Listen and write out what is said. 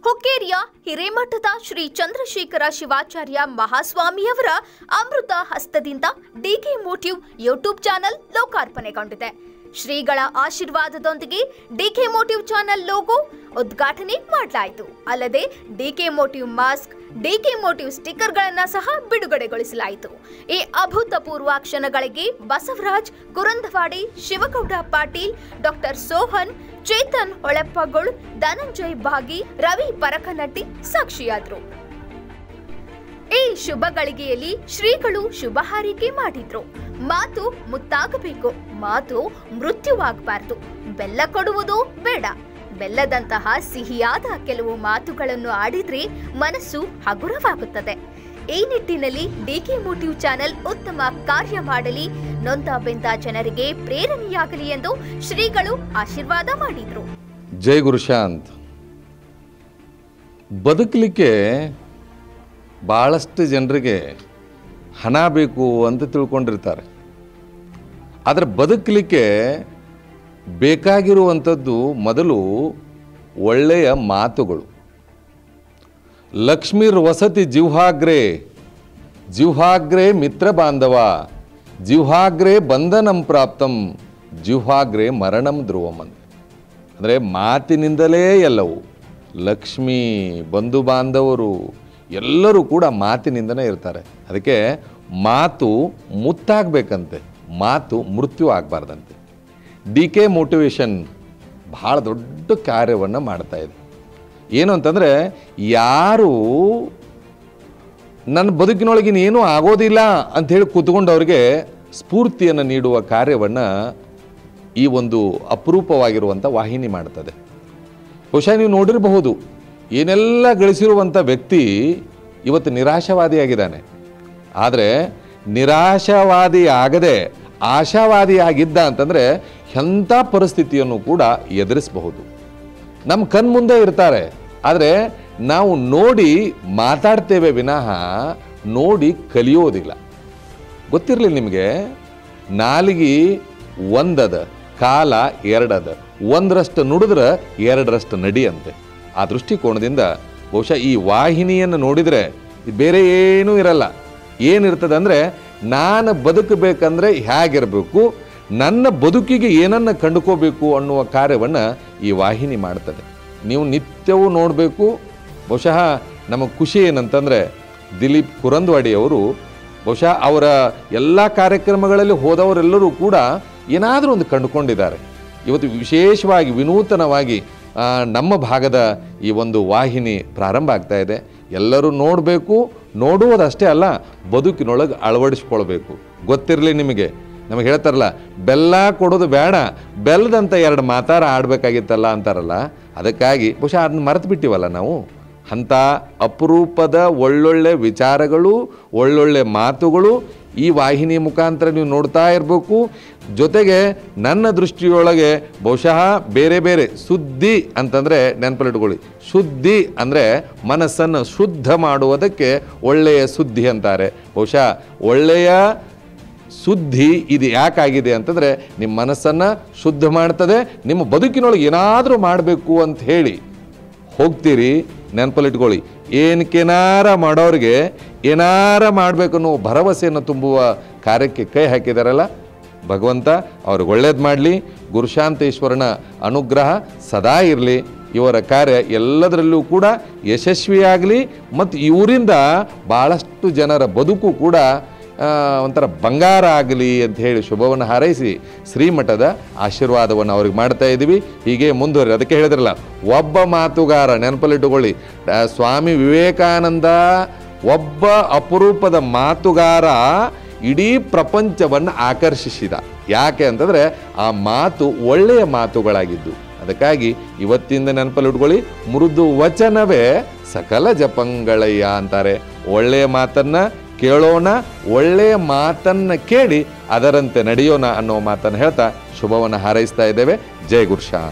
ಹುಕ್ಕೇರಿಯ ಹಿರೇಮಠದ ಶ್ರೀ ಚಂದ್ರಶೇಖರ ಶಿವಾಚಾರ್ಯ ಮಹಾಸ್ವಾಮಿಯವರ ಅಮೃತ ಹಸ್ತದಿಂದ ಡಿಕೆ ಮೋಟಿವ್ ಯೂಟ್ಯೂಬ್ ಚಾನೆಲ್ ಲೋಕಾರ್ಪಣೆಗೊಂಡಿದೆ. ಶ್ರೀಗಳ ಆಶೀರ್ವಾದದೊಂದಿಗೆ ಡಿಕೆ ಮೋಟಿವ್ ಚಾನೆಲ್ ಲೋಗೋ ಉದ್ಘಾಟನೆ ಮಾಡಲಾಯಿತು. ಅಲ್ಲದೆ DK motive mask, DK motive ಸ್ಟಿಕ್ಕರ್ಗಳನ್ನು ಸಹ ಬಿಡುಗಡೆಗೊಳಿಸಲಾಯಿತು. ಈ ಅಭೂತಪೂರ್ವ ಕ್ಷಣಗಳಿಗೆ ಬಸವರಾಜ್ ಕುರಂದವಾಡಿ, ಶಿವಗೌಡ ಪಾಟೀಲ್, ಡಾಕ್ಟರ್ ಸೋಹನ್, ಚೇತನ್ ಹೊಳೆಪ್ಪಗೋಳ್, ಧನಂಜಯ್ ಭಾಗಿ, ರವಿ ಪರಕನಟ್ಟಿ ಸಾಕ್ಷಿಯಾದರು. ಈ ಶುಭ ಗಳಿಗೆಯಲ್ಲಿ ಶ್ರೀಗಳು ಶುಭ ಹಾರೈಕೆ ಮಾಡಿದ್ರು. ಮಾತು ಮುತ್ತಾಗಬೇಕು, ಮಾತು ಮೃತ್ಯುವಾಗಬಾರದು. ಬೆಲ್ಲ ಕೊಡುವುದು ಬೇಡ. ಬೆಲ್ಲದಂತಹ ಸಿಹಿಯಾದ ಕೆಲವು ಮಾತುಗಳನ್ನು ಆಡಿದ್ರೆ ಮನಸ್ಸು ಹಗುರವಾಗುತ್ತದೆ. ಈ ನಿಟ್ಟಿನಲ್ಲಿ ಡಿಕೆ ಮೋಟಿವ್ ಚಾನೆಲ್ ಉತ್ತಮ ಕಾರ್ಯ ಮಾಡಲಿ, ನೊಂದ ಬೆಂದ ಜನರಿಗೆ ಪ್ರೇರಣೆಯಾಗಲಿ ಎಂದು ಶ್ರೀಗಳು ಆಶೀರ್ವಾದ ಮಾಡಿದ್ರು. ಜೈ ಗುರುಶಾಂತ್. ಬದುಕಲಿಕ್ಕೆ ಭಾಳಷ್ಟು ಜನರಿಗೆ ಹಣ ಬೇಕು ಅಂತ ತಿಳ್ಕೊಂಡಿರ್ತಾರೆ. ಆದರೆ ಬದುಕಲಿಕ್ಕೆ ಬೇಕಾಗಿರುವಂಥದ್ದು ಮೊದಲು ಒಳ್ಳೆಯ ಮಾತುಗಳು. ಲಕ್ಷ್ಮೀರ್ ವಸತಿ ಜಿಹ್ವಾಗ್ರೇ, ಜಿಹ್ವಾಗ್ರೇ ಮಿತ್ರ ಬಾಂಧವ, ಜಿಹ್ವಾಗ್ರೇ ಬಂಧನಂ ಪ್ರಾಪ್ತಂ, ಜಿಹ್ವಾಗ್ರೇ ಮರಣಂ ಧ್ರುವಂ ಅಂತ. ಅಂದರೆ ಮಾತಿನಿಂದಲೇ ಎಲ್ಲವೂ. ಲಕ್ಷ್ಮೀ, ಬಂಧು ಬಾಂಧವರು ಎಲ್ಲರೂ ಕೂಡ ಮಾತಿನಿಂದನೇ ಇರ್ತಾರೆ. ಅದಕ್ಕೆ ಮಾತು ಮುತ್ತಾಗಬೇಕಂತೆ, ಮಾತು ಮೃತ್ಯು ಆಗಬಾರ್ದಂತೆ. ಡಿಕೆ ಮೋಟಿವೇಶನ್ ಭಾಳ ದೊಡ್ಡ ಕಾರ್ಯವನ್ನು ಮಾಡ್ತಾ ಇದೆ. ಏನು ಅಂತಂದರೆ, ಯಾರು ನನ್ನ ಬದುಕಿನೊಳಗಿನ ಏನೂ ಆಗೋದಿಲ್ಲ ಅಂಥೇಳಿ ಕೂತ್ಕೊಂಡವ್ರಿಗೆ ಸ್ಫೂರ್ತಿಯನ್ನು ನೀಡುವ ಕಾರ್ಯವನ್ನು ಈ ಒಂದು ಅಪರೂಪವಾಗಿರುವಂಥ ವಾಹಿನಿ ಮಾಡ್ತದೆ. ಬಹುಶಃ ನೀವು ನೋಡಿರಬಹುದು, ಏನೆಲ್ಲ ಗಳಿಸಿರುವಂಥ ವ್ಯಕ್ತಿ ಇವತ್ತು ನಿರಾಶಾವಾದಿಯಾಗಿದ್ದಾನೆ. ಆದರೆ ನಿರಾಶಾವಾದಿ ಆಗದೆ ಆಶಾವಾದಿಯಾಗಿದ್ದ ಅಂತಂದರೆ ಎಂಥ ಪರಿಸ್ಥಿತಿಯನ್ನು ಕೂಡ ಎದುರಿಸಬಹುದು. ನಮ್ಮ ಕಣ್ಮುಂದೆ ಇರ್ತಾರೆ, ಆದರೆ ನಾವು ನೋಡಿ ಮಾತಾಡ್ತೇವೆ ವಿನಃ ನೋಡಿ ಕಲಿಯೋದಿಲ್ಲ. ಗೊತ್ತಿರಲಿ ನಿಮಗೆ, ನಾಲಿಗೆ ಒಂದದ, ಕಾಲ ಎರಡದ, ಒಂದರಷ್ಟು ನುಡಿದ್ರೆ ಎರಡರಷ್ಟು ನಡಿಯಂತೆ. ಆ ದೃಷ್ಟಿಕೋನದಿಂದ ಬಹುಶಃ ಈ ವಾಹಿನಿಯನ್ನು ನೋಡಿದರೆ ಬೇರೆ ಏನೂ ಇರಲ್ಲ. ಏನಿರ್ತದೆ ಅಂದರೆ, ನಾನು ಬದುಕಬೇಕಂದ್ರೆ ಹೇಗಿರಬೇಕು, ನನ್ನ ಬದುಕಿಗೆ ಏನನ್ನು ಕಂಡುಕೋಬೇಕು ಅನ್ನುವ ಕಾರ್ಯವನ್ನು ಈ ವಾಹಿನಿ ಮಾಡ್ತದೆ. ನೀವು ನಿತ್ಯವೂ ನೋಡಬೇಕು. ಬಹುಶಃ ನಮಗೆ ಖುಷಿ ಏನಂತಂದರೆ, ದಿಲೀಪ್ ಕುರಂದವಾಡಿಯವರು ಬಹುಶಃ ಅವರ ಎಲ್ಲ ಕಾರ್ಯಕ್ರಮಗಳಲ್ಲಿ ಹೋದವರೆಲ್ಲರೂ ಕೂಡ ಏನಾದರೂ ಒಂದು ಕಂಡುಕೊಂಡಿದ್ದಾರೆ. ಇವತ್ತು ವಿಶೇಷವಾಗಿ ವಿನೂತನವಾಗಿ ನಮ್ಮ ಭಾಗದ ಈ ಒಂದು ವಾಹಿನಿ ಪ್ರಾರಂಭ ಆಗ್ತಾ ಇದೆ. ಎಲ್ಲರೂ ನೋಡಬೇಕು, ನೋಡುವುದಷ್ಟೇ ಅಲ್ಲ, ಬದುಕಿನೊಳಗೆ ಅಳವಡಿಸ್ಕೊಳ್ಬೇಕು. ಗೊತ್ತಿರಲಿ ನಿಮಗೆ, ನಮಗೆ ಹೇಳ್ತಾರಲ್ಲ, ಬೆಲ್ಲ ಕೊಡೋದು ಬೇಡ, ಬೆಲ್ಲದಂಥ ಎರಡು ಮಾತಾರ ಆಡಬೇಕಾಗಿತ್ತಲ್ಲ ಅಂತಾರಲ್ಲ. ಅದಕ್ಕಾಗಿ ಬಹುಶಃ ಅದನ್ನ ಮರೆತು ಬಿಟ್ಟಿವಲ್ಲ ನಾವು. ಅಂಥ ಅಪರೂಪದ ಒಳ್ಳೊಳ್ಳೆ ವಿಚಾರಗಳು, ಒಳ್ಳೊಳ್ಳೆ ಮಾತುಗಳು ಈ ವಾಹಿನಿ ಮುಖಾಂತರ ನೀವು ನೋಡ್ತಾ ಇರಬೇಕು. ಜೊತೆಗೆ ನನ್ನ ದೃಷ್ಟಿಯೊಳಗೆ ಬಹುಶಃ ಬೇರೆ ಬೇರೆ ಸುದ್ದಿ ಅಂತಂದರೆ ನೆನಪಲ್ಲಿಟ್ಕೊಳ್ಳಿ. ಸುದ್ದಿ ಅಂದರೆ ಮನಸ್ಸನ್ನು ಶುದ್ಧ ಮಾಡುವುದಕ್ಕೆ ಒಳ್ಳೆಯ ಸುದ್ದಿ ಅಂತಾರೆ. ಬಹುಶಃ ಒಳ್ಳೆಯ ಸುದ್ದಿ ಇದು ಯಾಕಾಗಿದೆ ಅಂತಂದರೆ, ನಿಮ್ಮ ಮನಸ್ಸನ್ನು ಶುದ್ಧ ಮಾಡ್ತದೆ. ನಿಮ್ಮ ಬದುಕಿನೊಳಗೆ ಏನಾದರೂ ಮಾಡಬೇಕು ಅಂತ ಹೇಳಿ ಹೋಗ್ತೀರಿ, ನೆನಪಲ್ಲಿಟ್ಕೊಳ್ಳಿ. ಏನಕ್ಕೇನಾರ ಮಾಡೋರಿಗೆ ಏನಾರ ಮಾಡಬೇಕನ್ನೋ ಭರವಸೆಯನ್ನು ತುಂಬುವ ಕಾರ್ಯಕ್ಕೆ ಕೈ ಹಾಕಿದಾರಲ್ಲ, ಭಗವಂತ ಅವ್ರಿಗೆ ಒಳ್ಳೇದು ಮಾಡಲಿ. ಗುರುಶಾಂತೇಶ್ವರನ ಅನುಗ್ರಹ ಸದಾ ಇರಲಿ. ಇವರ ಕಾರ್ಯ ಎಲ್ಲದರಲ್ಲೂ ಕೂಡ ಯಶಸ್ವಿಯಾಗಲಿ. ಮತ್ತು ಇವರಿಂದ ಭಾಳಷ್ಟು ಜನರ ಬದುಕು ಕೂಡ ಒಂಥರ ಬಂಗಾರ ಆಗಲಿ ಅಂತ ಹೇಳಿ ಶುಭವನ್ನು ಹಾರೈಸಿ ಶ್ರೀಮಠದ ಆಶೀರ್ವಾದವನ್ನು ಅವ್ರಿಗೆ ಮಾಡ್ತಾ ಇದ್ದೀವಿ. ಹೀಗೆ ಮುಂದುವರಿ. ಅದಕ್ಕೆ ಹೇಳಿದ್ರಲ್ಲ, ಒಬ್ಬ ಮಾತುಗಾರ, ನೆನಪಲ್ಲಿಟ್ಟುಕೊಳ್ಳಿ, ಸ್ವಾಮಿ ವಿವೇಕಾನಂದ ಒಬ್ಬ ಅಪರೂಪದ ಮಾತುಗಾರ ಇಡೀ ಪ್ರಪಂಚವನ್ನು ಆಕರ್ಷಿಸಿದ. ಯಾಕೆ ಅಂತಂದರೆ ಆ ಮಾತು ಒಳ್ಳೆಯ ಮಾತುಗಳಾಗಿದ್ದು. ಅದಕ್ಕಾಗಿ ಇವತ್ತಿಂದ ನೆನಪಲ್ಲಿಟ್ಕೊಳ್ಳಿ, ಮೃದು ವಚನವೇ ಸಕಲ ಜಪಂಗಳಯ್ಯ ಅಂತಾರೆ. ಒಳ್ಳೆಯ ಮಾತನ್ನು ಕೇಳೋಣ, ಒಳ್ಳೆಯ ಮಾತನ್ನು ಕೇಳಿ ಅದರಂತೆ ನಡೆಯೋಣ ಅನ್ನೋ ಮಾತನ್ನು ಹೇಳ್ತಾ ಶುಭವನ್ನು ಹಾರೈಸ್ತಾ ಇದ್ದೇವೆ. ಜೈ ಗುರುಶಾಂತ್.